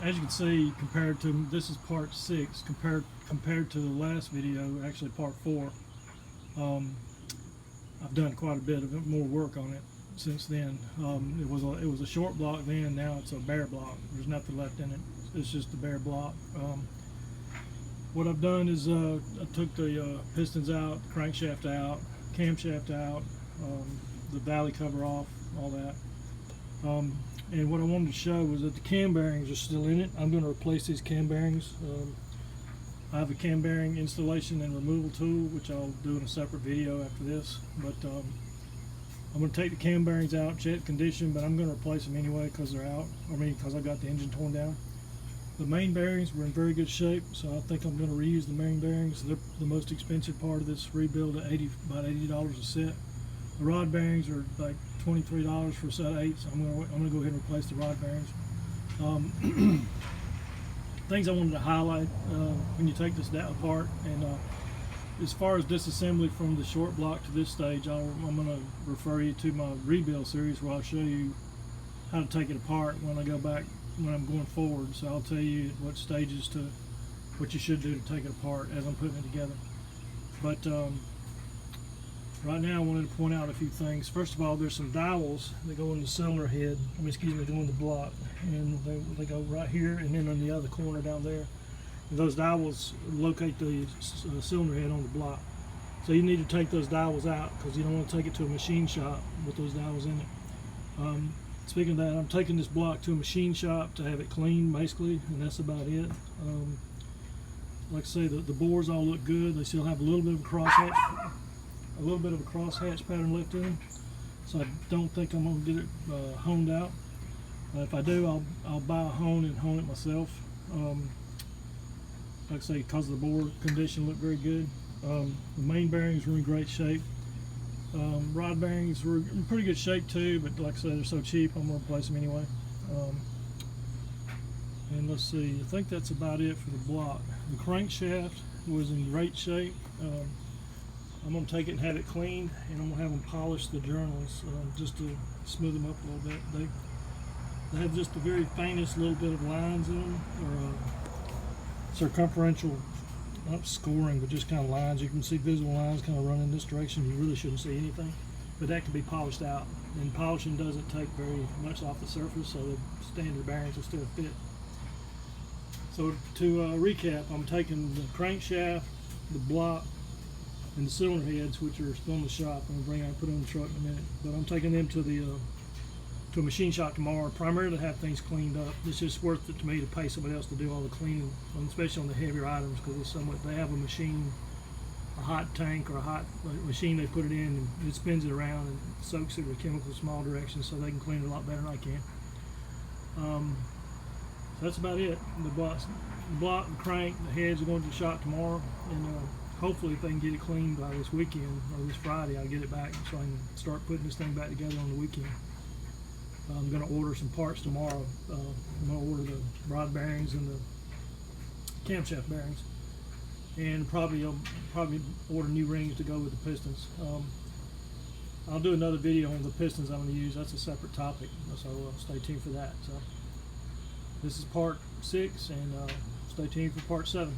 As you can see, compared to, this is part 6, compared to the last video, actually part 4, I've done quite a bit of more work on it since then. It was a short block then, now it's a bare block. There's nothing left in it. It's just a bare block. What I've done is I took the pistons out, crankshaft out, camshaft out, the valley cover off, all that. And what I wanted to show was that the cam bearings are still in it. I'm going to replace these cam bearings. I have a cam bearing installation and removal tool, which I'll do in a separate video after this. But I'm going to take the cam bearings out, check condition, but I'm going to replace them anyway because they're out. Because I got the engine torn down. The main bearings were in very good shape, so I think I'm going to reuse the main bearings. They're the most expensive part of this rebuild at about $80 a set. The rod bearings are like $23 for a set of 8, so I'm going to go ahead and replace the rod bearings. Things I wanted to highlight when you take this apart, and as far as disassembly from the short block to this stage, I'm going to refer you to my rebuild series where I'll show you how to take it apart when I go back, when I'm going forward. So I'll tell you what stages to, what you should do to take it apart as I'm putting it together. But right now I wanted to point out a few things. First of all, there's some dowels that go in the cylinder head, excuse me, go in the block, and they go right here and then on the other corner down there. And those dowels locate the cylinder head on the block. So you need to take those dowels out because you don't want to take it to a machine shop with those dowels in it. Speaking of that, I'm taking this block to a machine shop to have it cleaned basically, and that's about it. Like I say, the bores all look good. They still have a little bit of a crosshatch. A little bit of a crosshatch pattern left in them, so I don't think I'm going to get it honed out. If I do, I'll buy a hone and hone it myself. Like I say, because the bore condition looked very good. The main bearings were in great shape. Rod bearings were in pretty good shape too, but like I said, they're so cheap, I'm going to replace them anyway. And let's see, I think that's about it for the block. The crankshaft was in great shape. I'm going to take it and have it cleaned, and I'm going to have them polish the journals just to smooth them up a little bit. They have just the very faintest little bit of lines in them, or circumferential, not scoring, but just kind of lines. You can see visual lines kind of run in this direction. You really shouldn't see anything, but that can be polished out. And polishing doesn't take very much off the surface, so the standard bearings will still fit. So to recap, I'm taking the crankshaft, the block, and the cylinder heads, which are still in the shop. I'm going to bring out and put them in the truck in a minute. But I'm taking them to a machine shop tomorrow, primarily to have things cleaned up. It's just worth it to me to pay somebody else to do all the cleaning, especially on the heavier items, because they have a machine, a hot tank or a hot machine they put it in, and it spins it around and soaks it with chemicals in all directions, so they can clean it a lot better than I can. So that's about it. The block, the crank, the heads are going to the shop tomorrow, and hopefully if they can get it cleaned by this weekend or this Friday, I'll get it back so I can start putting this thing back together on the weekend. I'm going to order some parts tomorrow. I'm going to order the rod bearings and the camshaft bearings, and I'll probably order new rings to go with the pistons. I'll do another video on the pistons I'm going to use. That's a separate topic, so stay tuned for that. So this is part 6, and stay tuned for part 7.